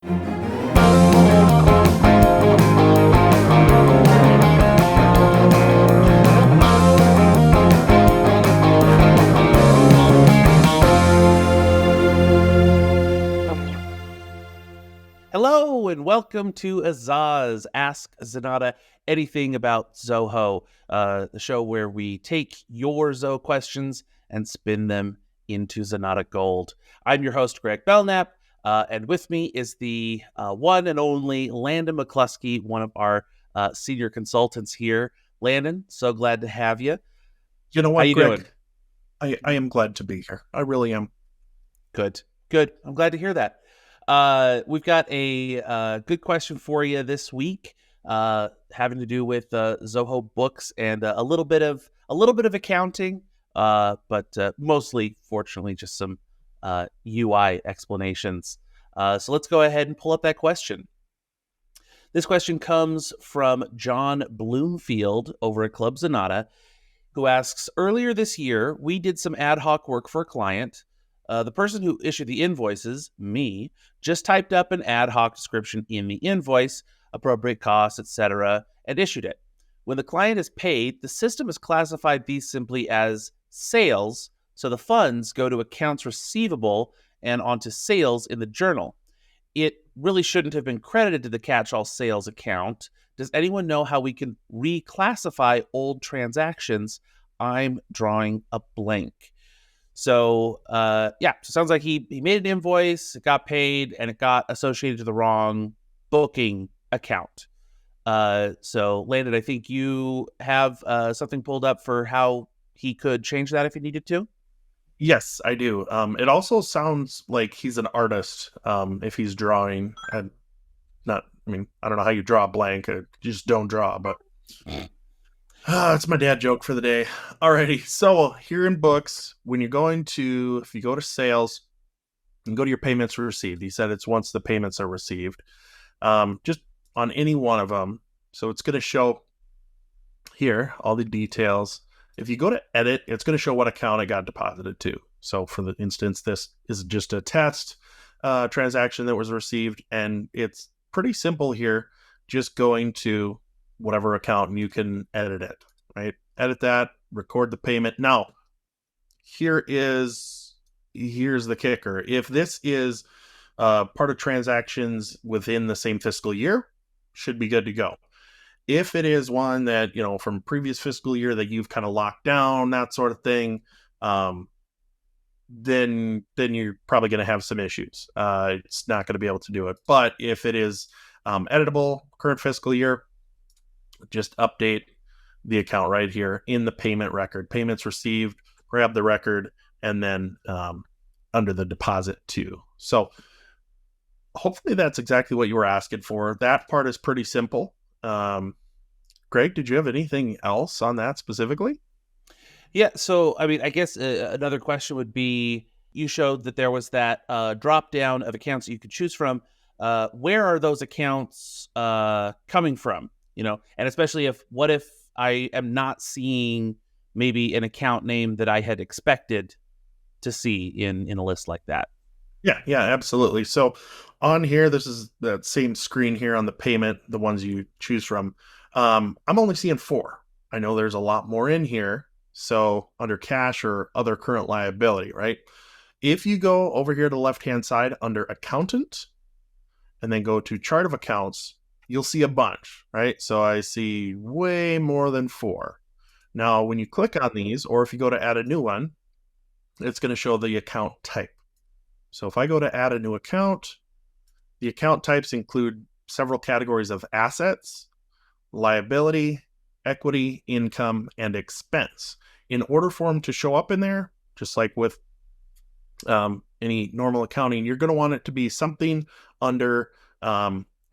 Hello and welcome to Azaz Ask Zenatta Anything About Zoho, the show where we take your Zoho questions and spin them into Zenatta Gold. I'm your host, Greg Belknap, and with me is the one and only Landon McCluskey, one of our senior consultants here. Landon, so glad to have you. You know How what, you Greg? doing? I am glad to be here. I really am. Good. I'm glad to hear that. We've got a good question for you this week, having to do with Zoho Books and a little bit of accounting, but mostly, fortunately, just some UI explanations. So let's go ahead and pull up that question. This question comes from John Bloomfield over at Club Zenatta, who asks, earlier this year, we did some ad hoc work for a client. The person who issued the invoices, me, just typed up an ad hoc description in the invoice, appropriate costs, etc., and issued it. When the client is paid, the system has classified these simply as sales, so the funds go to accounts receivable and onto sales in the journal. It really shouldn't have been credited to the catch-all sales account. Does anyone know how we can reclassify old transactions? I'm drawing a blank. So, so it sounds like he made an invoice, it got paid, and it got associated to the wrong booking account. So, Landon, I think you have something pulled up for how he could change that if he needed to. Yes, I do. It also sounds like he's an artist. If he's drawing, and I don't know how you draw a blank. You just don't draw. But that's my dad joke for the day. Alrighty. So here in books, if you go to sales and go to your payments received, he said it's once the payments are received. Just on any one of them. So it's going to show here all the details. If you go to edit, it's going to show what account it got deposited to. So for the instance, this is just a test transaction that was received, and it's pretty simple here. Just going to whatever account and you can edit it, right? Edit that, record the payment. Now, here's the kicker. If this is part of transactions within the same fiscal year, should be good to go. If it is one that, from previous fiscal year that you've kind of locked down, that sort of thing, then you're probably going to have some issues. It's not going to be able to do it. But if it is editable, current fiscal year, just update the account right here in the payment record. Payments received, grab the record, and then under the deposit too. So hopefully that's exactly what you were asking for. That part is pretty simple. Greg, did you have anything else on that specifically? Yeah, so I guess another question would be, you showed that there was that drop down of accounts that you could choose from. Where are those accounts coming from? And especially what if I am not seeing maybe an account name that I had expected to see in a list like that? Yeah, absolutely. So on here, this is that same screen here on the payment, the ones you choose from. I'm only seeing 4. I know there's a lot more in here. So under cash or other current liability, right? If you go over here to the left-hand side under accountant and then go to chart of accounts, you'll see a bunch, right? So I see way more than 4. Now, when you click on these, or if you go to add a new one, it's going to show the account type. So if I go to add a new account, the account types include several categories of assets, liability, equity, income, and expense. In order for them to show up in there, just like with any normal accounting, you're going to want it to be something under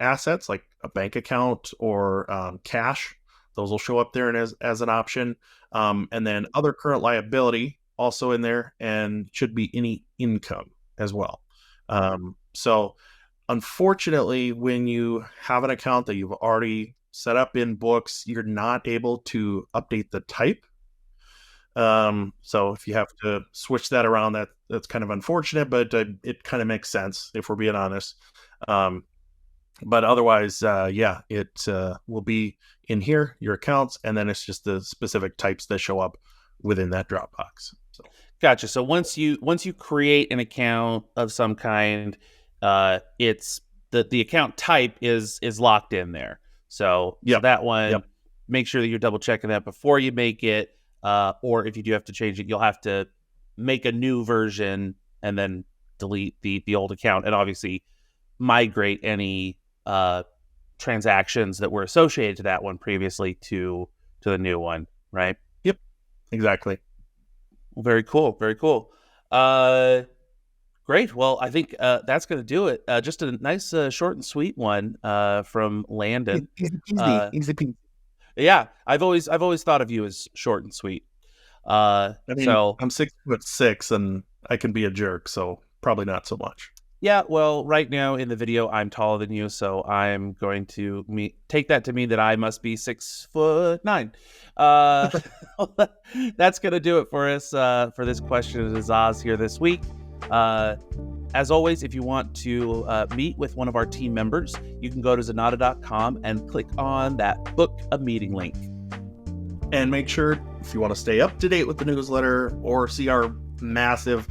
assets, like a bank account or cash. Those will show up there as an option. And then other current liability also in there, and should be any income as well. So unfortunately, when you have an account that you've already set up in books, you're not able to update the type. So if you have to switch that around, that's kind of unfortunate, but it kind of makes sense if we're being honest. But otherwise, yeah, it will be in here, your accounts, and then it's just the specific types that show up within that Dropbox. So Gotcha. So once you create an account of some kind, it's the account type is locked in there. So yep, that one, yep, make sure that you're double checking that before you make it. Or if you do have to change it, you'll have to make a new version and then delete the old account, and obviously migrate any transactions that were associated to that one previously to the new one, right? yep, exactly. Well, very cool. Very cool. Great. Well, I think that's going to do it. Just a nice, short and sweet one from Landon. Easy peasy. Yeah, I've always thought of you as short and sweet. I mean, So I'm 6'6" and I can be a jerk, so probably not so much. yeah, well, right now in the video, I'm taller than you, so I'm going to take that to mean that I must be 6'9". That's gonna do it for us for this question is Oz here this week. As always, if you want to meet with one of our team members, you can go to zenatta.com and click on that book a meeting link. And make sure, if you want to stay up to date with the newsletter or see our massive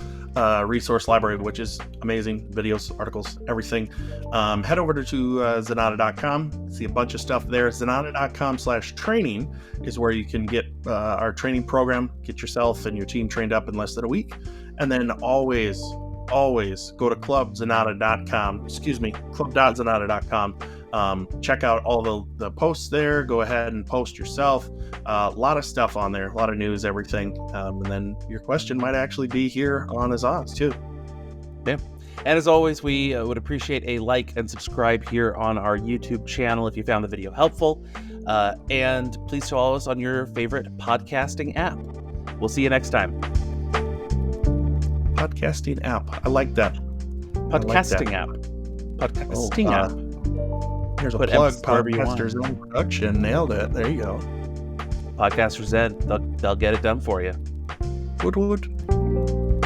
resource library, which is amazing, videos, articles, everything, head over to zenatta.com, see a bunch of stuff there. zenatta.com/training is where you can get our training program, get yourself and your team trained up in less than a week. And then always go to club.zenatta.com. Check out all the posts there. Go ahead and post yourself. A lot of stuff on there, a lot of news, everything. And then your question might actually be here on Azaz too. Yeah. And as always, we would appreciate a like and subscribe here on our YouTube channel if you found the video helpful. And please follow us on your favorite podcasting app. We'll see you next time. Podcasting app. I like that. Podcasting app. Podcasting app. Here's a Put plug. emphasis wherever you want. Podcasters Own Production. Nailed it. There you go. Podcasters Ed. They'll get it done for you. Wood.